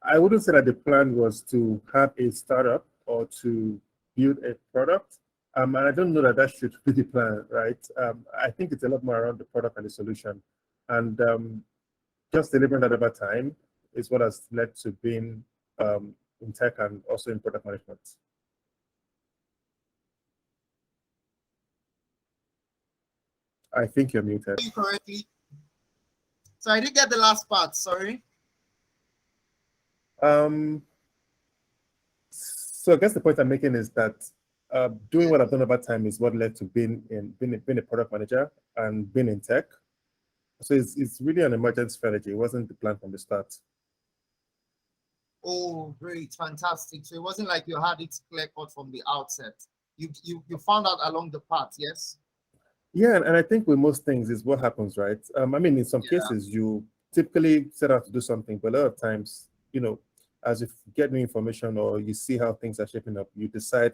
I wouldn't say that the plan was to have a startup or to build a product. And I don't know that that should be the plan, right? I think it's a lot more around the product and the solution. And just delivering that over time is what has led to being in tech and also in product management. I think you're muted. Correctly. So I didn't get the last part, sorry. So I guess the point I'm making is that doing what I've done over time is what led to being a product manager and being in tech. So it's really an emergent strategy. It wasn't the plan from the start. Oh, great, fantastic. So it wasn't like you had it clear cut from the outset. You found out along the path, yes? Yeah, and I think with most things is what happens, right? I mean, in some cases, you typically set out to do something, but a lot of times, as you get new information or you see how things are shaping up, you decide,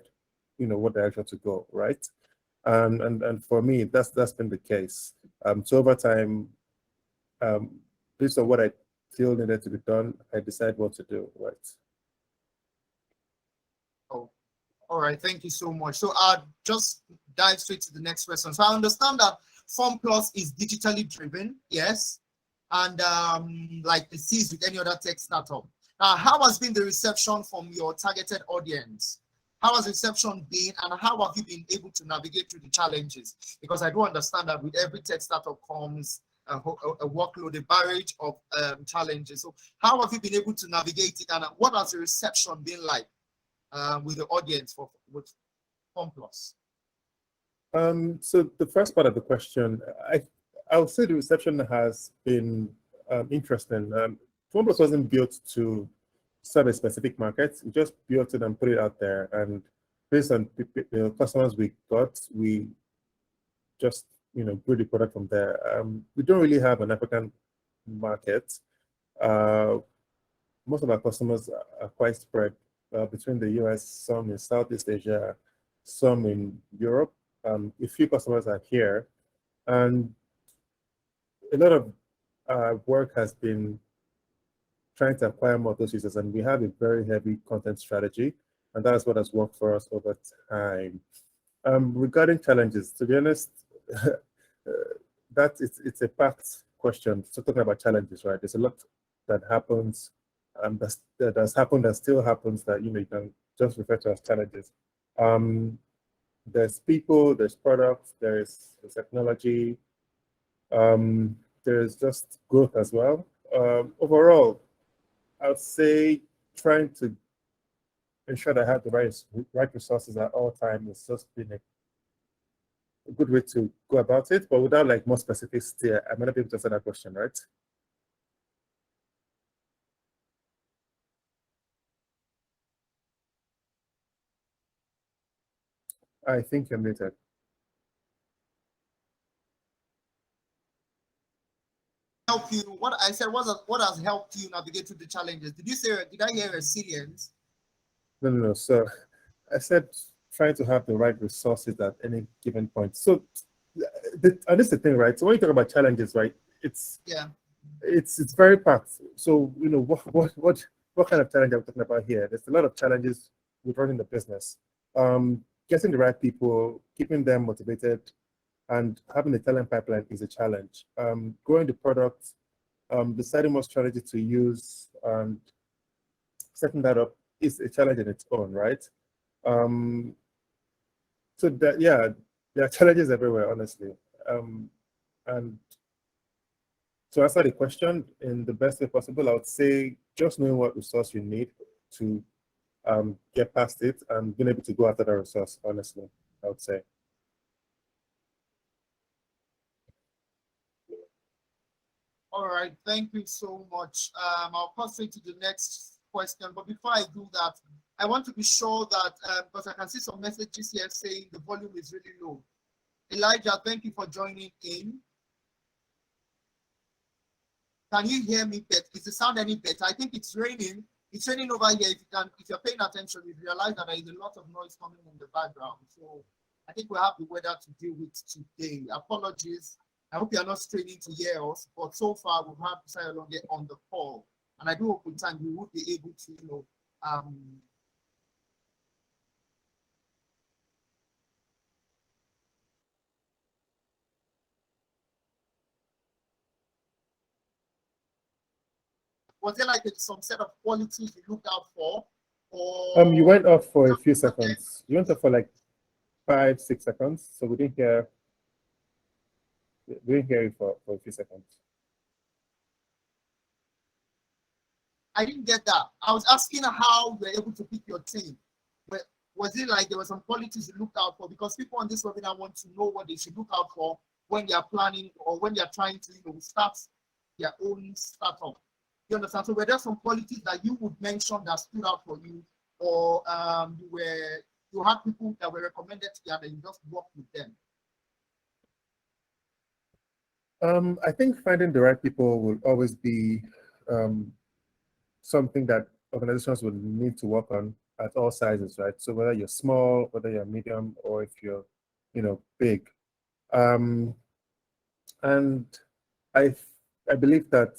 what direction to go, right? And for me, that's been the case. So over time, based on what I feel needed to be done, I decide what to do, right? Oh, all right. Thank you so much. So I'll just dive straight to the next question. So I understand that FormPlus is digitally driven, yes, and like it sees with any other tech startup. How has been the reception from your targeted audience? How has reception been, and how have you been able to navigate through the challenges? Because I do understand that with every tech startup comes a workload, a barrage of challenges. So how have you been able to navigate it, and what has the reception been like with the audience with FormPlus? So the first part of the question, I would say the reception has been interesting. FormPlus wasn't built to serve a specific market. We just built it and put it out there. And based on the customers we got, we just grew the product from there. We don't really have an African market. Most of our customers are quite spread between the US, some in Southeast Asia, some in Europe. A few customers are here, and a lot of work has been trying to acquire more of those users, and we have a very heavy content strategy, and that's what has worked for us over time. Regarding challenges, to be honest, it's a packed question. So talking about challenges, right? There's a lot that happens, that has happened, that still happens, that you can just refer to as challenges. There's people, there's products, there's technology, there's just growth as well. Overall, I would say trying to ensure that I have the right resources at all times has just been a good way to go about it, but without like more specifics there, I might not be able to answer that question, right? I think you're muted. Help you? What I said was what has helped you navigate through the challenges? Did I hear resilience? No. So I said trying to have the right resources at any given point. So and this is the thing, right? So when you talk about challenges, right, it's very packed. So what kind of challenge are we talking about here? There's a lot of challenges with running the business. Getting the right people, keeping them motivated, and having a talent pipeline is a challenge. Growing the product, deciding what strategy to use, and setting that up is a challenge in its own, right? So that, yeah, there are challenges everywhere, honestly. And to answer the question in the best way possible, I would say just knowing what resource you need to get past it and being able to go after that resource, honestly, I would say. All right, thank you so much. I'll pass it to the next question, but before I do that, I want to be sure that, because I can see some messages here saying the volume is really low. Elijah, thank you for joining in. Can you hear me better? Is the sound any better? I think it's raining. It's raining over here. If you're paying attention, you realize that there is a lot of noise coming in the background. So I think we have the weather to deal with today. Apologies. I hope you're not straining to hear us, but so far we've had Busayo Longe on the call. And I do hope with time we would be able to, was there like some set of qualities you looked out for? Or You went off for a few seconds. You went off for like 5, 6 seconds. So we didn't hear you for a few seconds. I didn't get that. I was asking how you were able to pick your team. But was it like there were some qualities you looked out for? Because people on this webinar want to know what they should look out for when they are planning or when they are trying to start their own startup. You understand? So were there some qualities that you would mention that stood out for you, or you had people that were recommended to you and you just worked with them? I think finding the right people will always be something that organizations will need to work on at all sizes, right? So whether you're small, whether you're medium, or if you're, big. And I believe that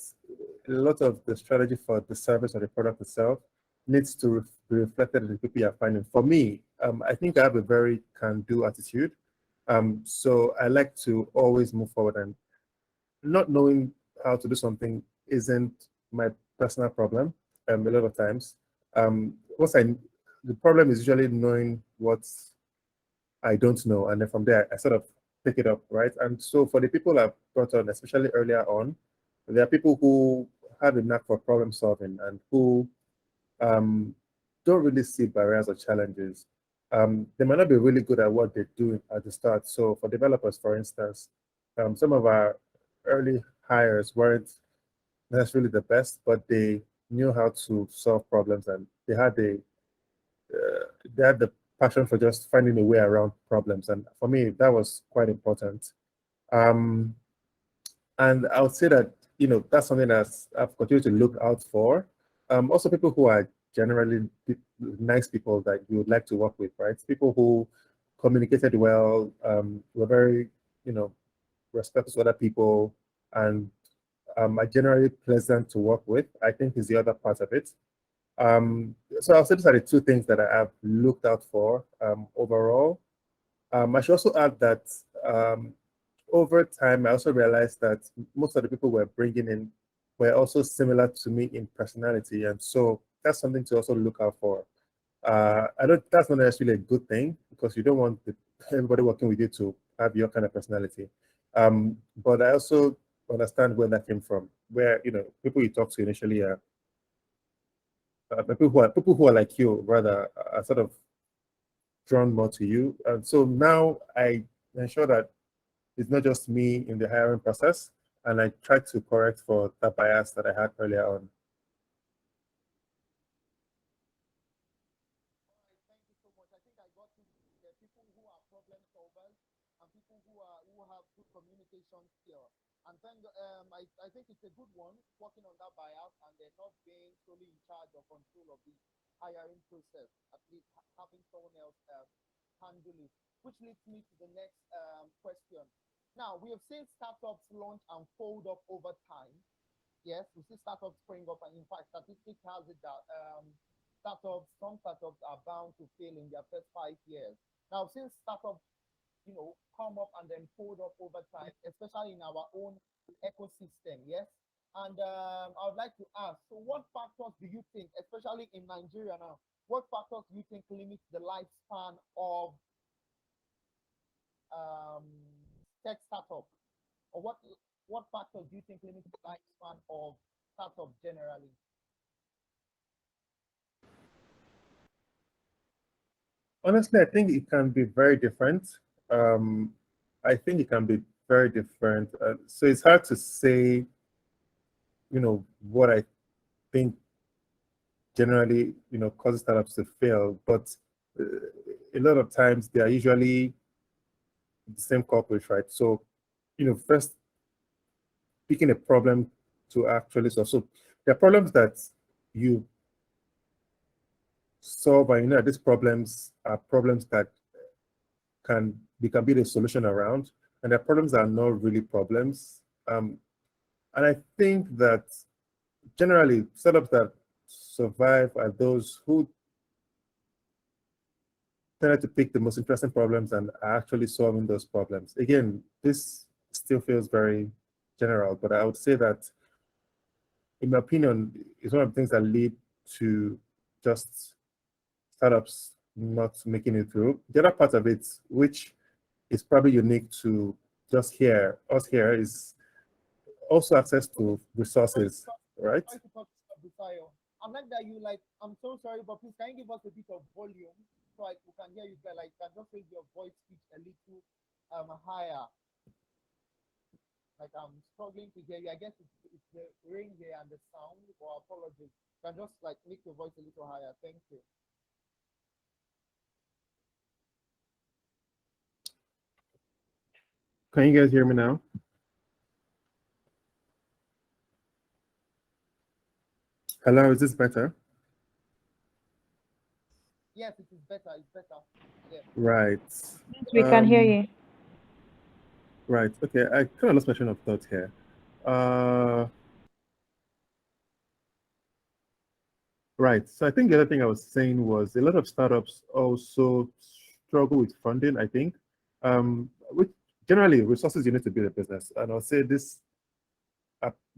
a lot of the strategy for the service or the product itself needs to be reflected in the people you're finding. For me, I think I have a very can-do attitude. So I like to always move forward, and not knowing how to do something isn't my personal problem. A lot of times, the problem is usually knowing what I don't know, and then from there I sort of pick it up, right? And so for the people I've brought on, especially earlier on, there are people who have a knack for problem solving and who um, don't really see barriers or challenges. They might not be really good at what they do at the start. So for developers, for instance, some of our early hires weren't necessarily the best, but they knew how to solve problems, and they had the passion for just finding a way around problems. And for me, that was quite important. Um, and I would say that, that's something that I've continued to look out for. Also, people who are generally nice people that you would like to work with, right? People who communicated well, were very, respectful to other people, and are generally pleasant to work with, I think is the other part of it. So I'll say these are the two things that I have looked out for overall. I should also add that over time, I also realized that most of the people we're bringing in were also similar to me in personality. And so that's something to also look out for. That's not necessarily a good thing, because you don't want everybody working with you to have your kind of personality. But I also understand where that came from, where, people you talk to initially are people who are like you, rather, are sort of drawn more to you. And so now I ensure that it's not just me in the hiring process, and I try to correct for that bias that I had earlier on. Thank you so much. I think I got to the people who are problem solvers and people who have good communication skills. And then I think it's a good one working on that bias, and they're not being solely in charge or control of the hiring process. At least having someone else handle it. Which leads me to the next question. Now, we have seen startups launch and fold up over time. Yes, we see startups spring up, and in fact, statistics has it that some startups are bound to fail in their first 5 years. Now, since startups, come up and then fold up over time, especially in our own ecosystem, yes. And I would like to ask, so what factors do you think, especially in Nigeria now, what factors do you think limit the lifespan of tech startup, or what factors do you think limit the lifespan of startup generally? Honestly, I think it can be very different. Um, I think it can be very different. So it's hard to say, what I think generally, causes startups to fail. But uh, a lot of times they are usually the same culprits, right? So, first picking a problem to actually solve. So there are problems that you solve, and these problems are problems that can be the solution around, and there are problems that are not really problems. And I think that generally, startups that survive are those who tended to pick the most interesting problems and are actually solving those problems. Again, this still feels very general, but I would say that, in my opinion, it's one of the things that lead to just startups not making it through. The other part of it, which is probably unique to just here, us here, is also access to resources, right? I'm like that you like, I'm so sorry, but please can you give us a bit of volume so we can hear you like can just raise your voice pitch a little higher. Like I'm struggling to hear you. I guess it's the rain here and the sound, or apologies. Can just like make your voice a little higher. Thank you. Can you guys hear me now? Hello, is this better? Yes, it is better. It's better. Yeah. Right. We can hear you. Right. Okay. I kind of lost my train of thought here. Right. So I think the other thing I was saying was a lot of startups also struggle with funding, I think. Which generally resources you need to build a business. And I'll say this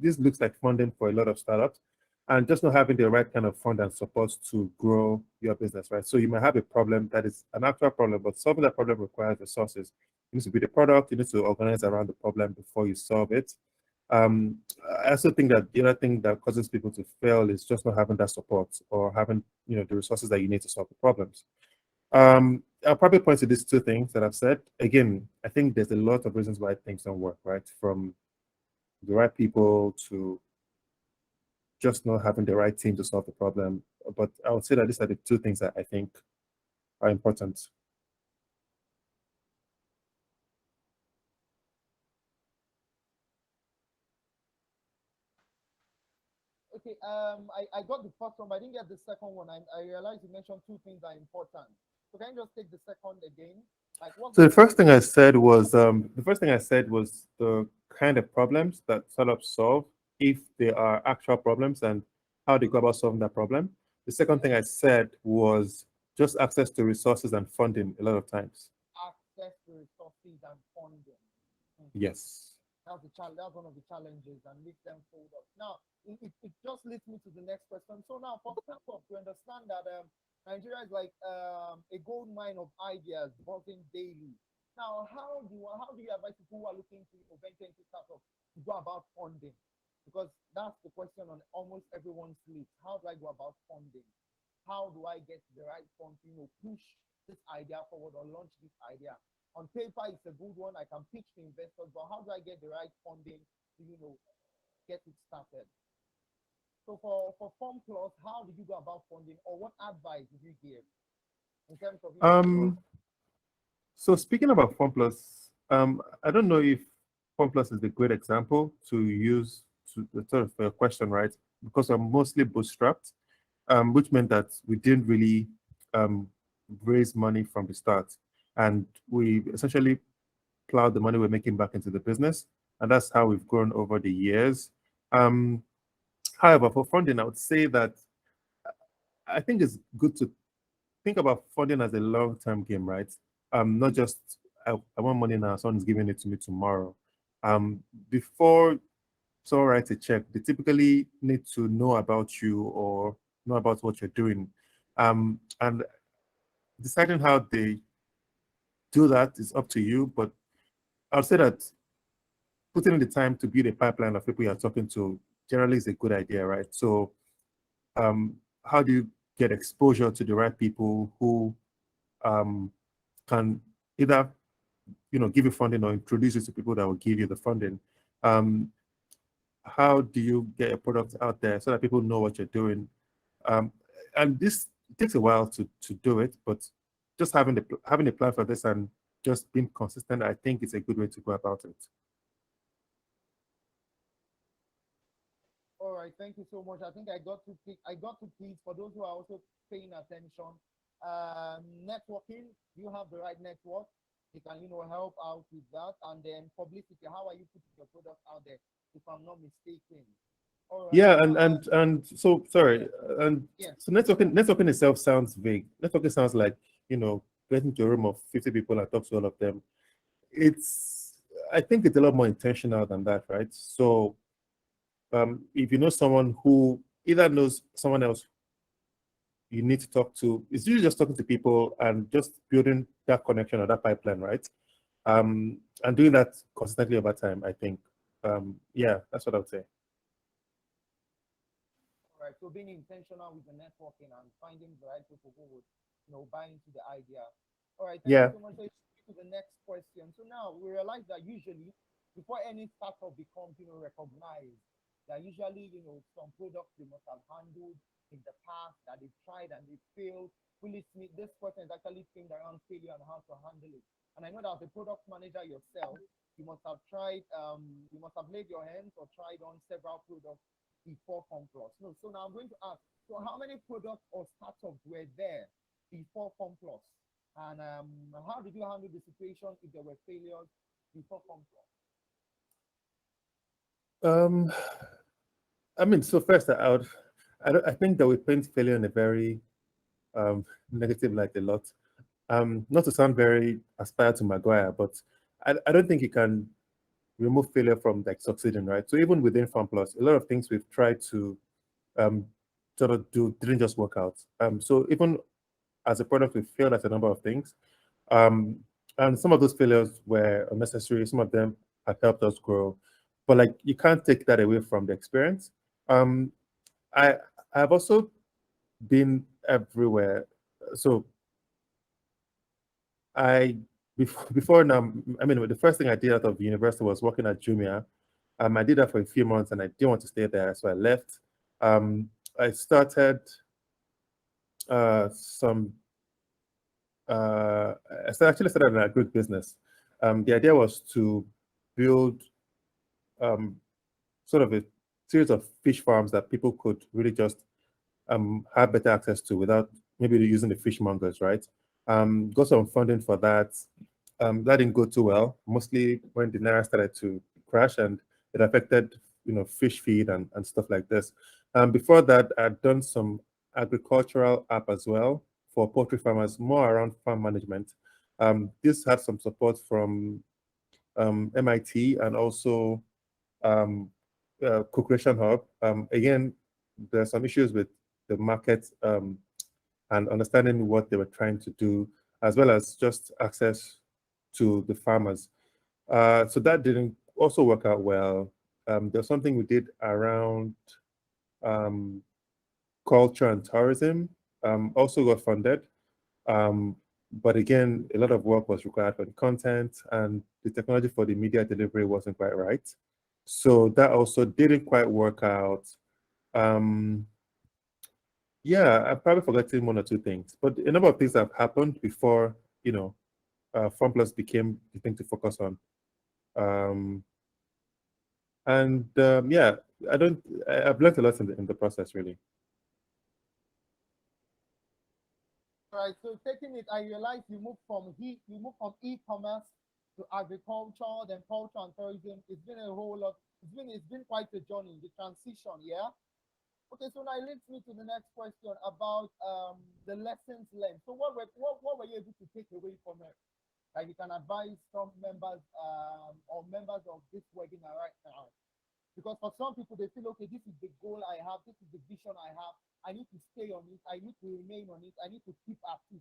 looks like funding for a lot of startups, and just not having the right kind of fund and support to grow your business, right? So you might have a problem that is an actual problem, but solving that problem requires resources. You need to build a product, you need to organize around the problem before you solve it. I also think that the other thing that causes people to fail is just not having that support or having, the resources that you need to solve the problems. I'll probably point to these two things that I've said. Again, I think there's a lot of reasons why things don't work, right? From the right people to just not having the right team to solve the problem. But I would say that these are the two things that I think are important. Okay, I got the first one, but I didn't get the second one. I realized you mentioned two things are important. So can you just take the second again? Like what? So the first thing I said was the kind of problems that startups solve, if they are actual problems, and how they go about solving that problem. The second thing I said was just access to resources and funding a lot of times. Access to resources and funding. Yes. That's the challenge. That's one of the challenges and makes them fold up. Now, it just leads me to the next question. So now, for startups, to understand that Nigeria is like a gold mine of ideas buzzing daily. Now, how do you advise people who are looking to venture into startups to go about funding? Because that's the question on almost everyone's list. How do I go about funding? How do I get the right funds to push this idea forward or launch this idea? On paper, it's a good one. I can pitch to investors, but how do I get the right funding to, get it started? So for FormPlus, how did you go about funding, or what advice did you give in terms of? So speaking about FormPlus, I don't know if FormPlus is a great example to use to the sort of question, right? Because I'm mostly bootstrapped, which meant that we didn't really raise money from the start, and we essentially plowed the money we're making back into the business, and that's how we've grown over the years. However, for funding, I would say that I think it's good to think about funding as a long-term game, right? Not just I want money now, someone's giving it to me tomorrow. Before someone writes a check, they typically need to know about you or know about what you're doing. And deciding how they do that is up to you, but I'll say that putting in the time to build a pipeline of people you're talking to generally is a good idea, right? So how do you get exposure to the right people who can either give you funding or introduce you to people that will give you the funding? How do you get a product out there so that people know what you're doing? And this takes a while to do it, but just having a plan for this and just being consistent, I think it's a good way to go about it. All right, thank you so much. I think I got to please for those who are also paying attention. Networking, you have the right network. You can, help out with that. And then publicity, how are you putting your product out there? If I'm not mistaken. All right. Yeah, and so sorry, and Yeah. so networking itself sounds vague. Networking sounds like, getting to a room of 50 people and talk to all of them. I think it's a lot more intentional than that, right? So if you know someone who either knows someone else you need to talk to, it's usually just talking to people and just building that connection or that pipeline, right? And doing that consistently over time, I think. Yeah, that's what I would say. All right. So being intentional with the networking and finding the right people who would, buy into the idea. All right. Thank you Yeah. so much. So to the next question. So now we realize that usually before any startup becomes, recognized, there are usually, some products they must have handled in the past that they tried and they failed. Will Smith, this person is actually themed around failure and how to handle it. And I know that as a product manager yourself, you must have tried, you must have laid your hands or tried on several products before FormPlus. No, so now I'm going to ask, so how many products or startups were there before FormPlus? And how did you handle the situation if there were failures before FormPlus? I mean, so first, I think that we paint failure in a very negative light a lot. Not to sound very aspire to Maguire, but I don't think you can remove failure from like succeeding, right? So even within FunPlus, a lot of things we've tried to um, sort of do didn't just work out. So even as a product, we failed at a number of things. Um, and some of those failures were unnecessary. Some of them have helped us grow. But like you can't take that away from the experience. Um, I I've also been everywhere. So I before now, I mean, the first thing I did out of university was working at Jumia. I did that for a few months, and I didn't want to stay there, so I left. Um, I started some. Actually started an agri business. The idea was to build um, sort of a series of fish farms that people could really just have better access to without maybe using the fishmongers, right? Got some funding for that. That didn't go too well, mostly when the naira started to crash and it affected, fish feed and stuff like this. Before that, I'd done some agricultural app as well for poultry farmers, more around farm management. This had some support from MIT and also Co-Creation Hub. Again, there's some issues with the market and understanding what they were trying to do, as well as just access to the farmers. So that didn't also work out well. There's something we did around um, culture and tourism, also got funded. Um, but again, a lot of work was required for the content, and the technology for the media delivery wasn't quite right. So that also didn't quite work out. Um, yeah, I've probably forgotten one or two things, but a number of things have happened before, FormPlus became the thing to focus on. Um, and yeah, I've learned a lot in the process, really. All right, so taking it, I realized you moved from e-commerce to agriculture, then culture and tourism. It's been a whole lot. It's been quite a journey, the transition. Yeah. Okay, so now it leads me to the next question about the lessons learned. So what were you able to take away from it? Like you can advise some members or members of this webinar right now. Because for some people, they feel, okay, this is the goal I have, this is the vision I have. I need to stay on it. I need to remain on it. I need to keep at it.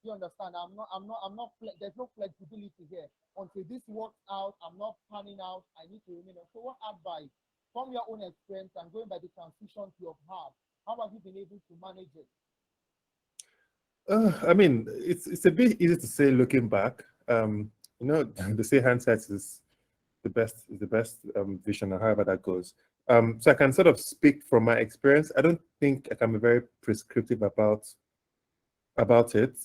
You understand? There's no flexibility here. Until this works out, I'm not panning out. I need to remain on. So what advice from your own experience and going by the transitions you have had, how have you been able to manage it? I mean, it's a bit easy to say looking back. They say hindsight is the best vision, or however that goes. So I can sort of speak from my experience. I don't think I can be very prescriptive about it.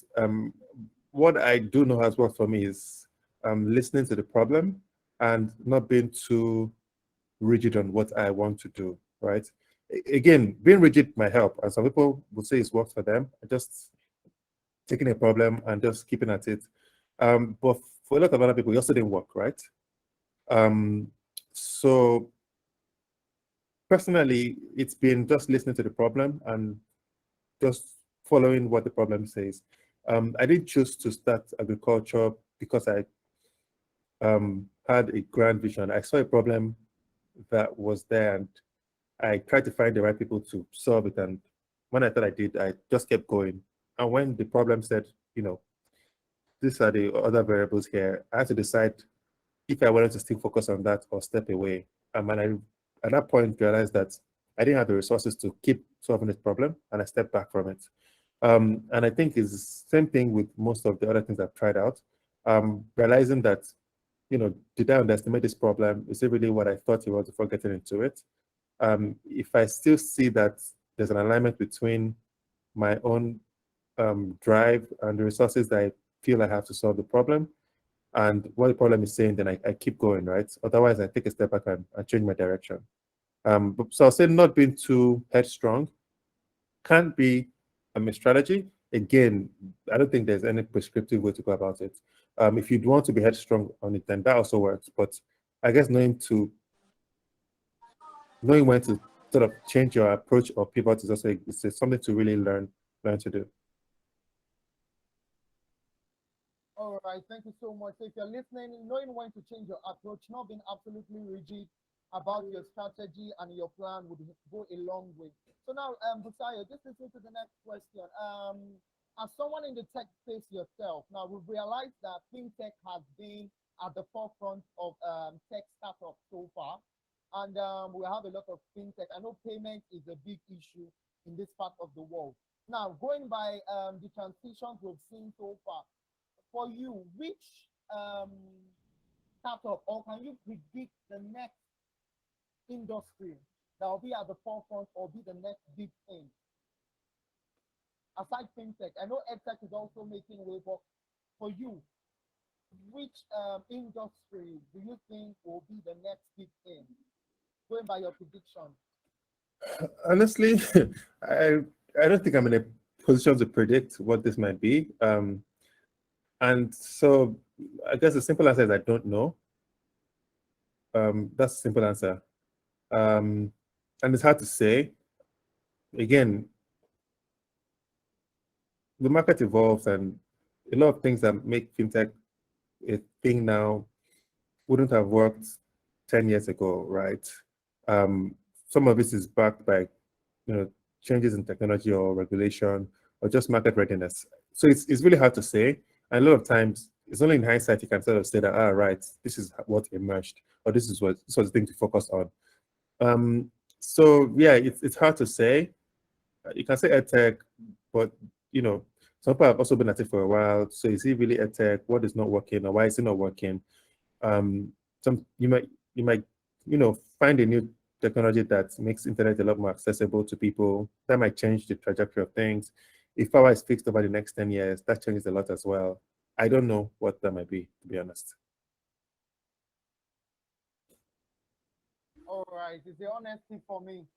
What I do know has worked for me is listening to the problem and not being too rigid on what I want to do, right? Again, being rigid might help, and some people would say it's worked for them. Just taking a problem and just keeping at it. But for a lot of other people, it also didn't work, right? Um, so personally, it's been just listening to the problem and just following what the problem says. I didn't choose to start agriculture because I had a grand vision. I saw a problem that was there, and I tried to find the right people to solve it. And when I thought I did, I just kept going. And when the problem said, you know, these are the other variables here, I had to decide if I wanted to still focus on that or step away. And I, at that point, realized that I didn't have the resources to keep solving this problem, and I stepped back from it. And I think it's the same thing with most of the other things I've tried out. Realizing that, you know, did I underestimate this problem? Is it really what I thought it was before getting into it? If I still see that there's an alignment between my own drive and the resources that I feel I have to solve the problem, and what the problem is saying, then I keep going, right? Otherwise, I take a step back and change my direction. So I'll say not being too headstrong can be a strategy. Again, I don't think there's any prescriptive way to go about it. If you want to be headstrong on it, then that also works. But I guess knowing when to sort of change your approach or pivot is also it's something to really learn to do. All right, thank you so much. So if you're listening, knowing when to change your approach, not being absolutely rigid about your strategy and your plan would go a long way. So now, Busayo, just listen to the next question. As someone in the tech space yourself, now we've realized that fintech has been at the forefront of tech startups so far, and we have a lot of fintech. I know payment is a big issue in this part of the world. Now, going by the transitions we've seen so far, for you, which startup, or can you predict the next industry that will be at the forefront or be the next big thing? Aside fintech, I know edtech is also making way, but for you, which industry do you think will be the next big thing? Going by your prediction. Honestly, I don't think I'm in a position to predict what this might be. And so I guess the simple answer is I don't know. That's the simple answer. And it's hard to say. Again, the market evolves, and a lot of things that make fintech a thing now wouldn't have worked 10 years ago, right? Some of this is backed by, you know, changes in technology or regulation or just market readiness. So it's really hard to say. And a lot of times, it's only in hindsight you can sort of say that, right, this is what emerged, or this was the thing to focus on. So yeah, it's hard to say. You can say edtech, but you know, some people have also been at it for a while. So is it really edtech? What is not working, or why is it not working? Some you might find a new technology that makes internet a lot more accessible to people. That might change the trajectory of things. If power is fixed over the next 10 years, that changes a lot as well. I don't know what that might be, to be honest. All right, it's the honesty for me.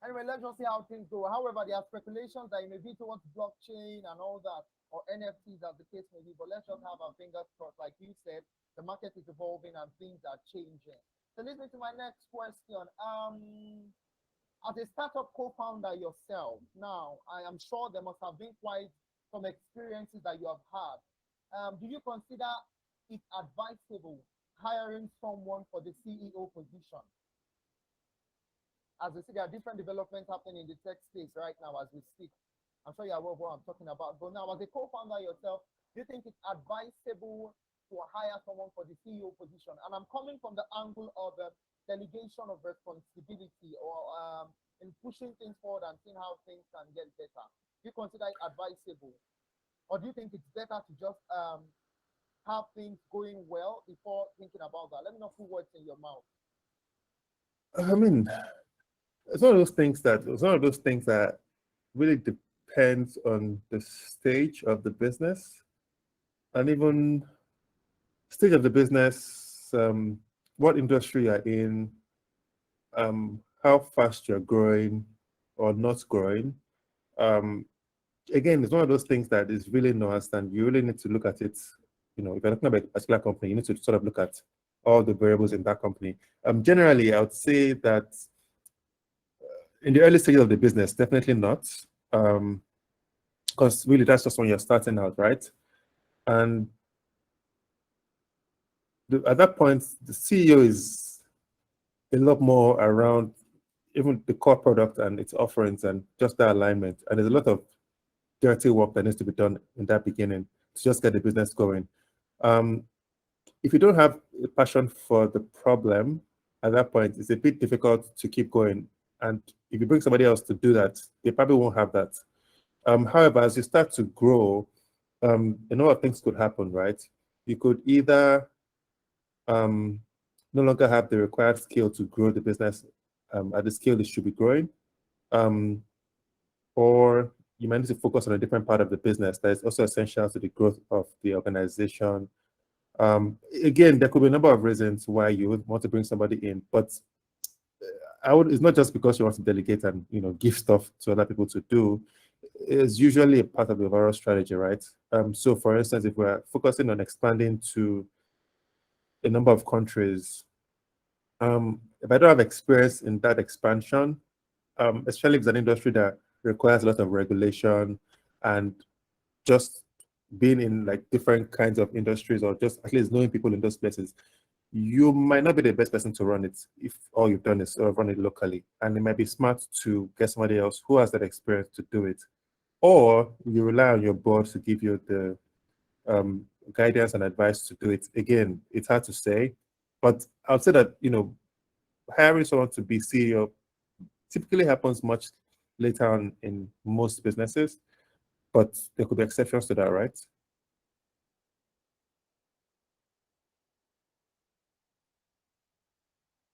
Anyway, let's just see how things go. However, there are speculations that it may be towards blockchain and all that, or NFTs as the case may be. But let's just have our fingers crossed. Like you said, the market is evolving and things are changing. So leads me to my next question. As a startup co-founder yourself, now I am sure there must have been quite some experiences that you have had. Do you consider it advisable hiring someone for the CEO position? As we see, there are different developments happening in the tech space right now as we speak. I'm sure you're aware of what I'm talking about. But now, as a co-founder yourself, do you think it's advisable to hire someone for the CEO position? And I'm coming from the angle of delegation of responsibility, or in pushing things forward and seeing how things can get better. Do you consider it advisable? Or do you think it's better to just have things going well before thinking about that? Let me not put words in your mouth. I mean, it's one of those things that really depends on the stage of the business, and even stage of the business, what industry you're in, how fast you're growing or not growing. Again, it's one of those things that is really nuanced, and you really need to look at it. You know, if you're talking about a particular company, you need to sort of look at all the variables in that company. Generally, I would say that in the early stages of the business, definitely not. Because really that's just when you're starting out, right? And at that point, the CEO is a lot more around even the core product and its offerings and just that alignment. And there's a lot of dirty work that needs to be done in that beginning to just get the business going. If you don't have a passion for the problem at that point, it's a bit difficult to keep going. And if you bring somebody else to do that, they probably won't have that. However, as you start to grow, a number of things could happen, right? You could either no longer have the required skill to grow the business at the scale it should be growing, or you might need to focus on a different part of the business that is also essential to the growth of the organization. Again, there could be a number of reasons why you would want to bring somebody in, but it's not just because you want to delegate and give stuff to other people to do. It's usually a part of the overall strategy, right? So for instance, if we're focusing on expanding to a number of countries, if I don't have experience in that expansion, especially if it's an industry that requires a lot of regulation and just being in like different kinds of industries or just at least knowing people in those places, you might not be the best person to run it if all you've done is sort of run it locally. And it might be smart to get somebody else who has that experience to do it. Or you rely on your board to give you the guidance and advice to do it. Again, it's hard to say, but I'll say that, hiring someone to be CEO typically happens much later on in most businesses, but there could be exceptions to that, right?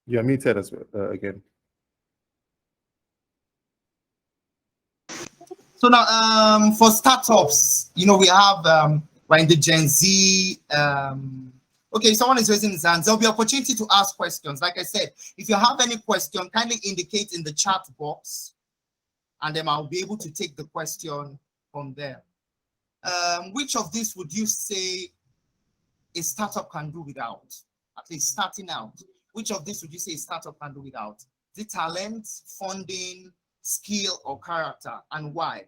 You're muted as well, again. So now, for startups, we have we're in the Gen Z. Okay, someone is raising his hand. There'll be opportunity to ask questions. Like I said, if you have any question, kindly indicate in the chat box, and then I'll be able to take the question from there. Which of these would you say a startup can do without? At least starting out. Which of these would you say a startup can do without? The talent, funding, skill, or character, and why?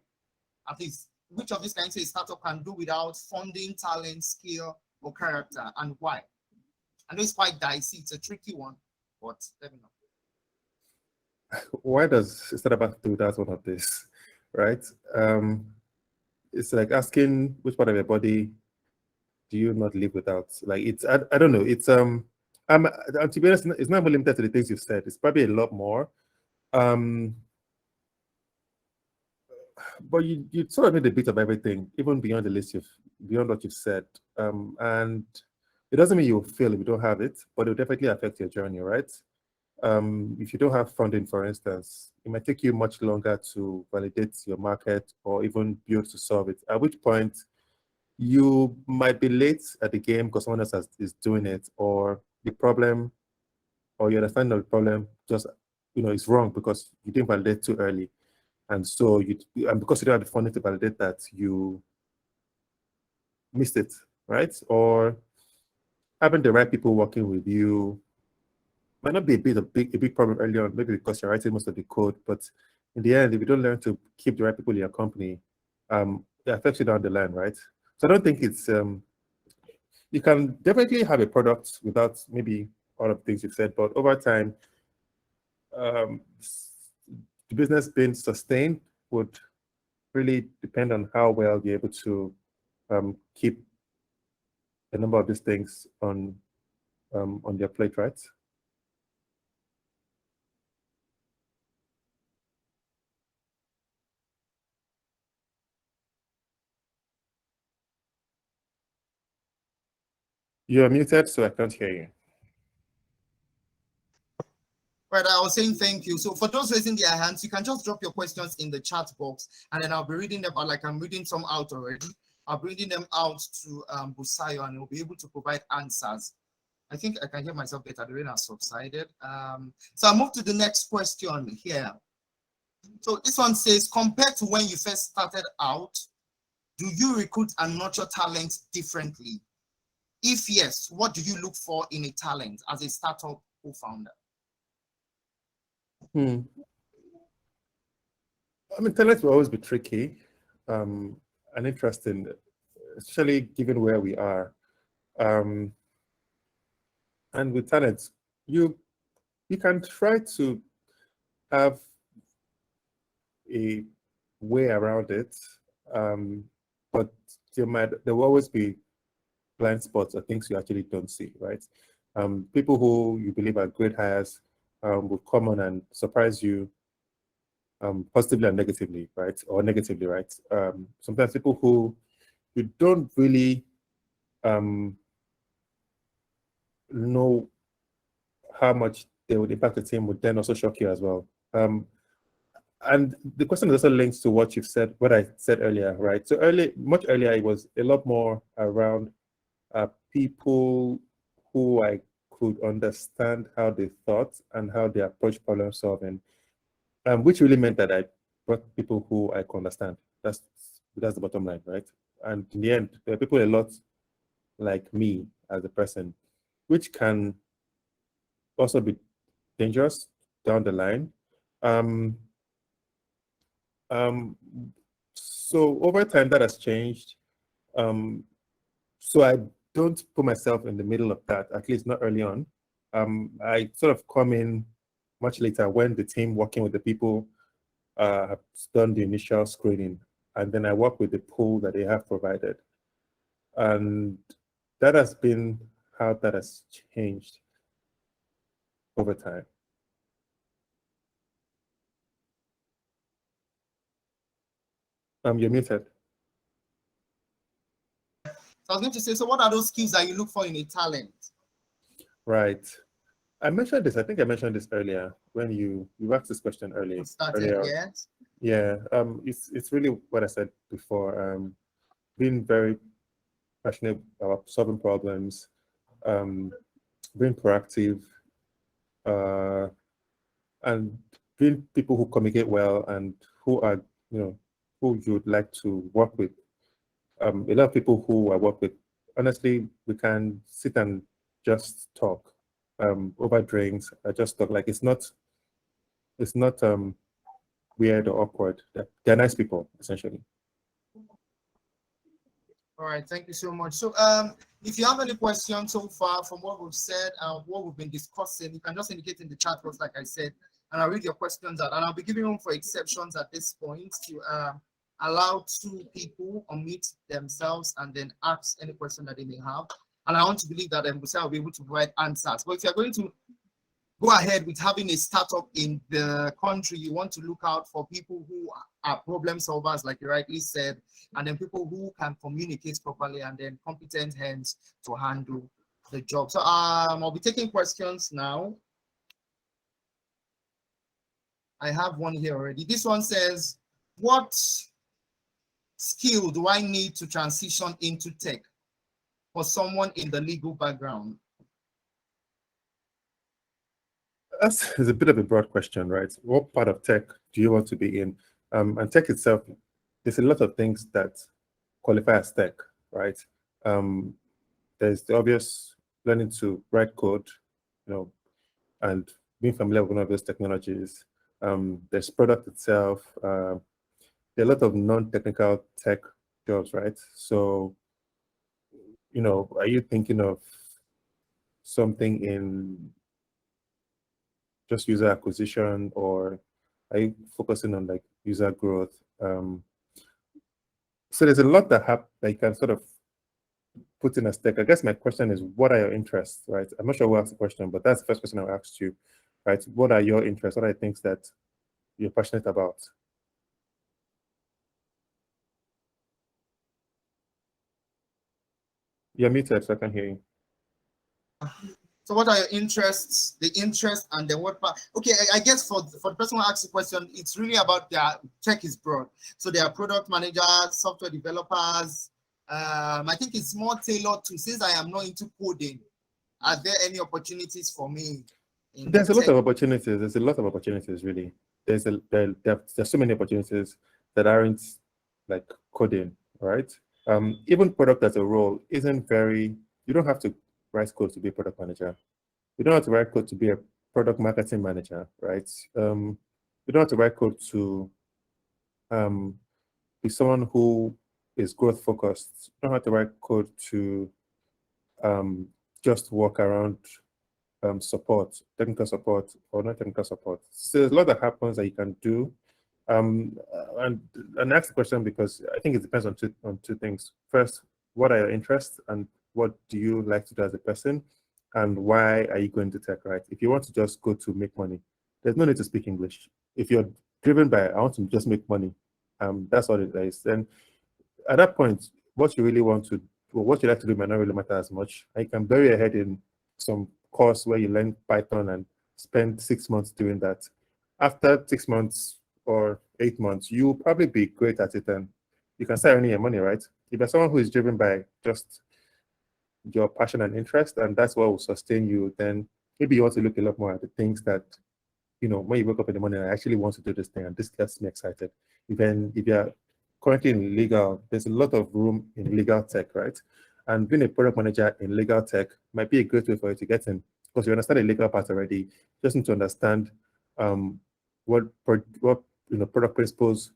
At least, which of these can you say a startup can do without funding, talent, skill, or character, and why? I know it's quite dicey. It's a tricky one, but let me know. Why does a startup do that one of this, right? It's like asking which part of your body do you not live without? Like I don't know. It's to be honest, it's not even limited to the things you've said. It's probably a lot more. But you sort of need a bit of everything, even beyond the list beyond what you've said. And it doesn't mean you'll fail if you don't have it, but it will definitely affect your journey, right? If you don't have funding, for instance, it might take you much longer to validate your market or even build to solve it. At which point you might be late at the game because someone else is doing it, or the problem or your understanding of the problem just is wrong because you didn't validate too early. And so and because you don't have the funding to validate that, you missed it, right? Or having the right people working with you might not be a big problem early on, maybe because you're writing most of the code, but in the end, if you don't learn to keep the right people in your company, it affects you down the line, right? So I don't think it's you can definitely have a product without maybe all of the things you've said, but over time, the business being sustained would really depend on how well you're able to keep a number of these things on their plate, right? You're muted, so I can't hear you. Right, I was saying thank you. So for those raising their hands, you can just drop your questions in the chat box, and then I'll be reading them out. Like I'm reading some out already. I'll be reading them out to Busayo, and he'll be able to provide answers. I think I can hear myself better. The rain has subsided. So I'll move to the next question here. So this one says, compared to when you first started out, do you recruit and nurture talent differently? If yes, what do you look for in a talent as a startup co-founder? I mean, talent will always be tricky and interesting, especially given where we are. Um, and with talent, you can try to have a way around it, but there will always be blind spots or things you actually don't see, right? People who you believe are great hires will come on and surprise you positively and negatively, right? Or negatively, right? Sometimes people who you don't really know how much they would impact the team would then also shock you as well. And the question also links to what you've said, what I said earlier, right? So much earlier, it was a lot more around people who I could understand how they thought and how they approach problem solving, which really meant that I brought people who I could understand. That's the bottom line, right? And in the end, there are people a lot like me as a person, which can also be dangerous down the line. So over time, that has changed. So I don't put myself in the middle of that, at least not early on. I sort of come in much later when the team working with the people have done the initial screening, and then I work with the pool that they have provided. And that has been how that has changed over time. You're muted. So I was going to say, so what are those skills that you look for in a talent? Right. I mentioned this. I think I mentioned this earlier when you asked this question earlier. Yes. Yeah. It's really what I said before. Being very passionate about solving problems, being proactive, and being people who communicate well and who are, who you'd like to work with. A lot of people who I work with, honestly, we can sit and just talk over drinks. I just talk like it's not weird or awkward. They're nice people, essentially. All right, thank you so much. So if you have any questions so far from what we've said and what we've been discussing, you can just indicate in the chat box, like I said, and I'll read your questions out. And I'll be giving room for exceptions at this point to allow two people unmute themselves and then ask any question that they may have. And I want to believe that Busayo will be able to provide answers. But if you're going to go ahead with having a startup in the country, you want to look out for people who are problem solvers, like you rightly said, and then people who can communicate properly, and then competent hands to handle the job. So I'll be taking questions now. I have one here already. This one says, what skill do I need to transition into tech for someone in the legal background? That's a bit of a broad question, right? What part of tech do you want to be in? And tech itself, there's a lot of things that qualify as tech, right? There's the obvious learning to write code, and being familiar with one of those technologies. There's product itself. There are a lot of non-technical tech jobs, right? So, are you thinking of something in just user acquisition, or are you focusing on like user growth? So there's a lot that you can sort of put in a stack. I guess my question is, what are your interests, right? I'm not sure who asked the question, but that's the first question I asked you, right? What are your interests? What are the things that you're passionate about? You're muted, so I can hear you. So what are your interests, the interest, and then what part? Okay, I guess for the person who asked the question, it's really about their tech is broad. So they are product managers, software developers. I think it's more tailored to, since I am not into coding, are there any opportunities for me? There's a lot of opportunities. There's a lot of opportunities, really. There's so many opportunities that aren't like coding, right? Even product as a role isn't very, you don't have to write code to be a product manager. You don't have to write code to be a product marketing manager, right? You don't have to write code to Be someone who is growth focused. You don't have to write code to just work around support, technical support or not technical support. So there's a lot that happens that you can do. And ask the question because I think it depends on two things. First, what are your interests and what do you like to do as a person, and why are you going to tech, right? If you want to just go to make money, there's no need to speak English. If you're driven by I want to just make money, that's what it is. Then at that point, what you really want to, or what you like to do might not really matter as much. And you can bury your head in some course where you learn Python and spend 6 months doing that. After 6 months or 8 months, you'll probably be great at it and you can start earning your money, right? If you're someone who is driven by just your passion and interest, and that's what will sustain you, then maybe you want to look a lot more at the things that, when you wake up in the morning, I actually want to do this thing and this gets me excited. Even if you're currently in legal, there's a lot of room in legal tech, right? And being a product manager in legal tech might be a great way for you to get in because you understand the legal part already. You just need to understand what product principles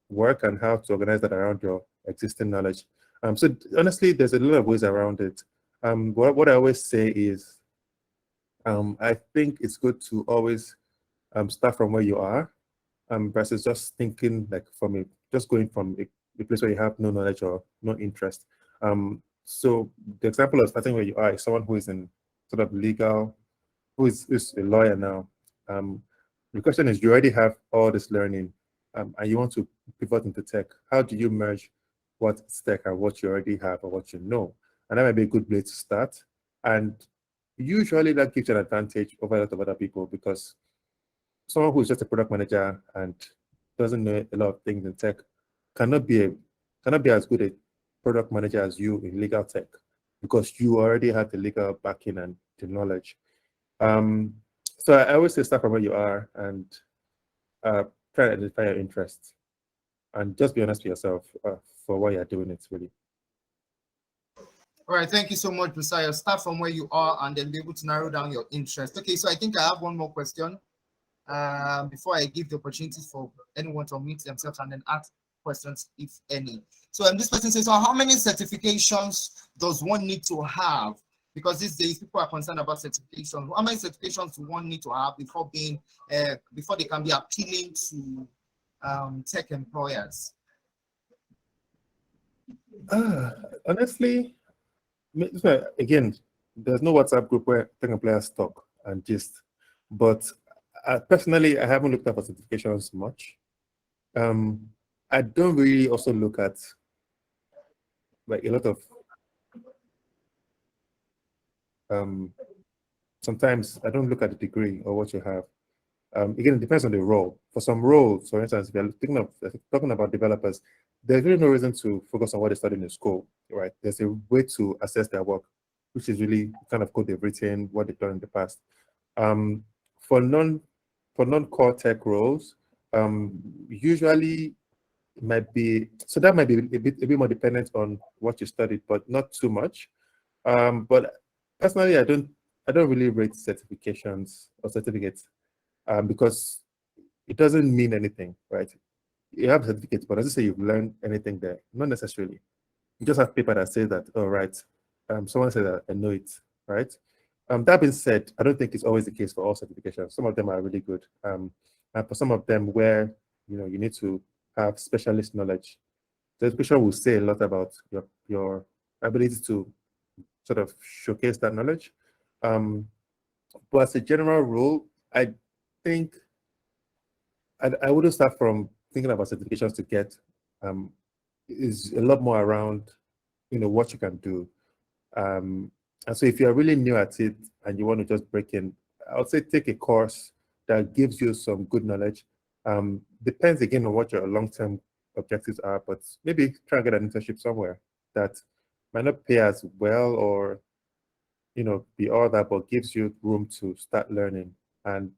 work and how to organize that around your existing knowledge. So honestly, there's a lot of ways around it. What I always say is, I think it's good to always start from where you are versus just thinking like just going from a place where you have no knowledge or no interest. So the example of starting where you are is someone who is in sort of legal, who is a lawyer now. The question is, you already have all this learning and you want to pivot into tech. How do you merge what's tech and what you already have or what you know? And that might be a good place to start. And usually that gives you an advantage over a lot of other people because someone who's just a product manager and doesn't know a lot of things in tech cannot be as good a product manager as you in legal tech because you already have the legal backing and the knowledge. So I always say start from where you are and try to identify your interests and just be honest with yourself for why you're doing it, really. All right, thank you so much, Busayo. Start from where you are and then be able to narrow down your interest. Okay, so I think I have one more question before I give the opportunity for anyone to unmute themselves and then ask questions, if any. So this person says, so how many certifications does one need to have? Because these days people are concerned about certifications. How many certifications do one need to have before they can be appealing to tech employers? Honestly, again, there's no WhatsApp group where tech employers talk and gist. But personally, I haven't looked up for certifications much. I don't really also look at like a lot of sometimes I don't look at the degree or what you have. Again, it depends on the role. For some roles, for instance, if you're talking about developers, there's really no reason to focus on what they studied in school, right? There's a way to assess their work, which is really kind of code they've written, what they've done in the past. For non-core tech roles, usually it might be that might be a bit more dependent on what you studied, but not too much. But personally, I don't really rate certifications or certificates because it doesn't mean anything, right? You have certificates, but does it say you've learned anything there? Not necessarily. You just have paper that says that, oh, right, someone said that I know it, right? That being said, I don't think it's always the case for all certifications. Some of them are really good. And for some of them where, you need to have specialist knowledge, the education will say a lot about your ability to sort of showcase that knowledge. But as a general rule, I think I wouldn't start from thinking about certifications to get is a lot more around, what you can do. And so if you're really new at it and you want to just break in, I would say take a course that gives you some good knowledge. Depends again on what your long-term objectives are, but maybe try and get an internship somewhere that might not pay as well or, be all that, but gives you room to start learning. And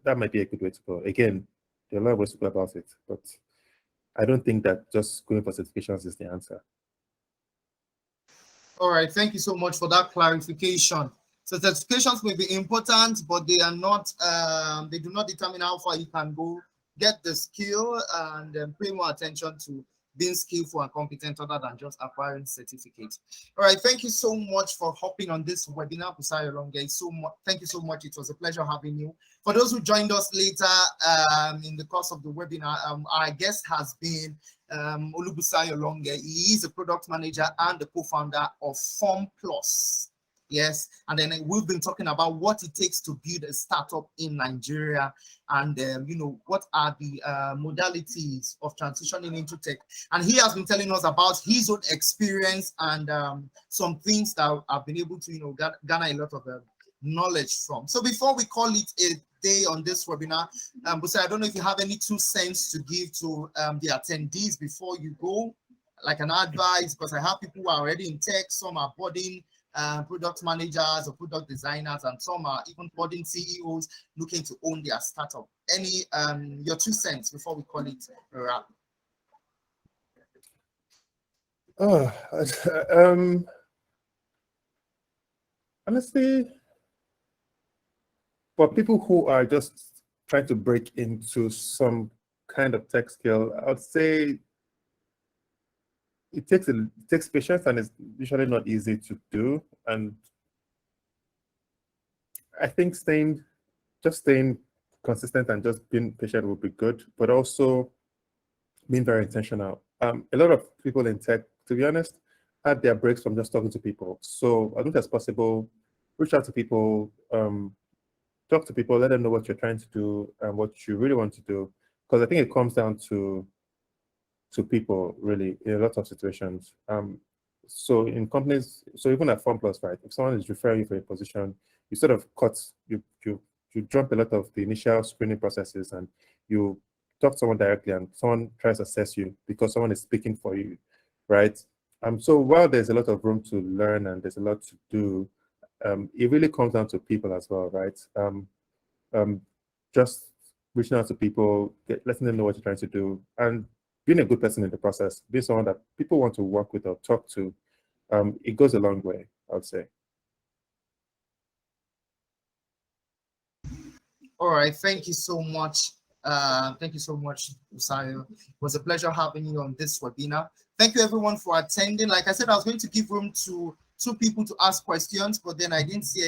that might be a good way to go. Again, there are a lot of ways to go about it, but I don't think that just going for certifications is the answer. All right, thank you so much for that clarification. So certifications may be important, but they are not. They do not determine how far you can go get the skill and pay more attention to being skillful and competent other than just acquiring certificates. All right, thank you so much for hopping on this webinar, Busayo Longe. Thank you so much. It was a pleasure having you. For those who joined us later in the course of the webinar, our guest has been Busayo Longe. He is a product manager and the co-founder of FormPlus. Yes, and then we've been talking about what it takes to build a startup in Nigeria, and what are the modalities of transitioning into tech. And he has been telling us about his own experience and some things that I've been able to garner a lot of knowledge from. So before we call it a day on this webinar, Busayo, I don't know if you have any 2 cents to give to the attendees before you go, like an advice, because I have people who are already in tech, some are budding product managers or product designers, and some are even budding CEOs looking to own their startup. Any your 2 cents before we call it a wrap? Honestly, for people who are just trying to break into some kind of tech skill, I would say it takes patience, and it's usually not easy to do. And I think staying consistent and just being patient will be good, but also being very intentional. A lot of people in tech, to be honest, had their breaks from just talking to people. So as much as possible, reach out to people, talk to people, let them know what you're trying to do and what you really want to do. Because I think it comes down to people really in a lot of situations. So in companies, so even at FormPlus, right? If someone is referring you for a position, you sort of you jump a lot of the initial screening processes, and you talk to someone directly, and someone tries to assess you because someone is speaking for you, right? So while there's a lot of room to learn and there's a lot to do, it really comes down to people as well, right? Just reaching out to people, letting them know what you're trying to do, and being a good person in the process, being someone that people want to work with or talk to, it goes a long way, I would say. All right, thank you so much. Thank you so much, Busayo. It was a pleasure having you on this webinar. Thank you everyone for attending. Like I said, I was going to give room to 2 people to ask questions, but then I didn't see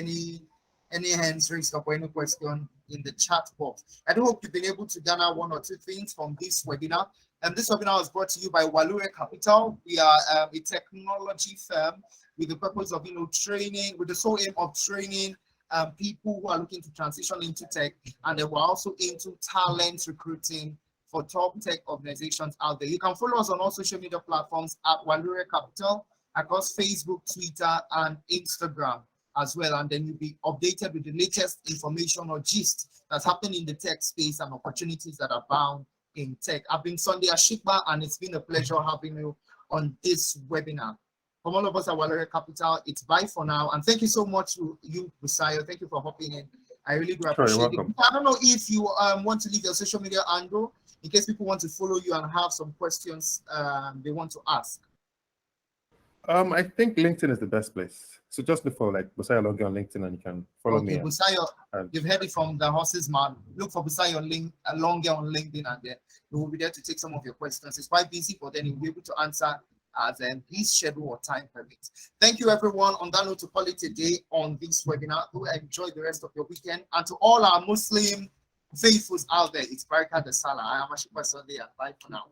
any hands raised up or any question in the chat box. I do hope you've been able to garner 1 or 2 things from this webinar. And this webinar was brought to you by Walure Capital. We are a technology firm with the purpose of training, with the sole aim of training people who are looking to transition into tech, and then we're also into talent recruiting for top tech organizations out there. You can follow us on all social media platforms at Walure Capital across Facebook, Twitter, and Instagram as well. And then you'll be updated with the latest information or gist that's happening in the tech space and opportunities that are bound in tech. I've been Sunday Ashikba, and it's been a pleasure having you on this webinar. From all of us at Walure Capital, it's bye for now. And thank you so much to you, Busayo. Thank you for hopping in. I really do appreciate it. I don't know if you want to leave your social media handle in case people want to follow you and have some questions they want to ask. I think LinkedIn is the best place. So just look for like Busayo Longe on LinkedIn, and you can follow me. Busayo, you've heard it from the horse's mouth. Look for Busayo Longe on LinkedIn, and then we will be there to take some of your questions. It's quite busy, but then you'll be able to answer as his schedule or time permits. Thank you, everyone. On that note, to call it a day on this webinar. Do enjoy the rest of your weekend. And to all our Muslim faithfuls out there, it's Barakah the Salah. I am Ashikwa Sunday, and bye for now.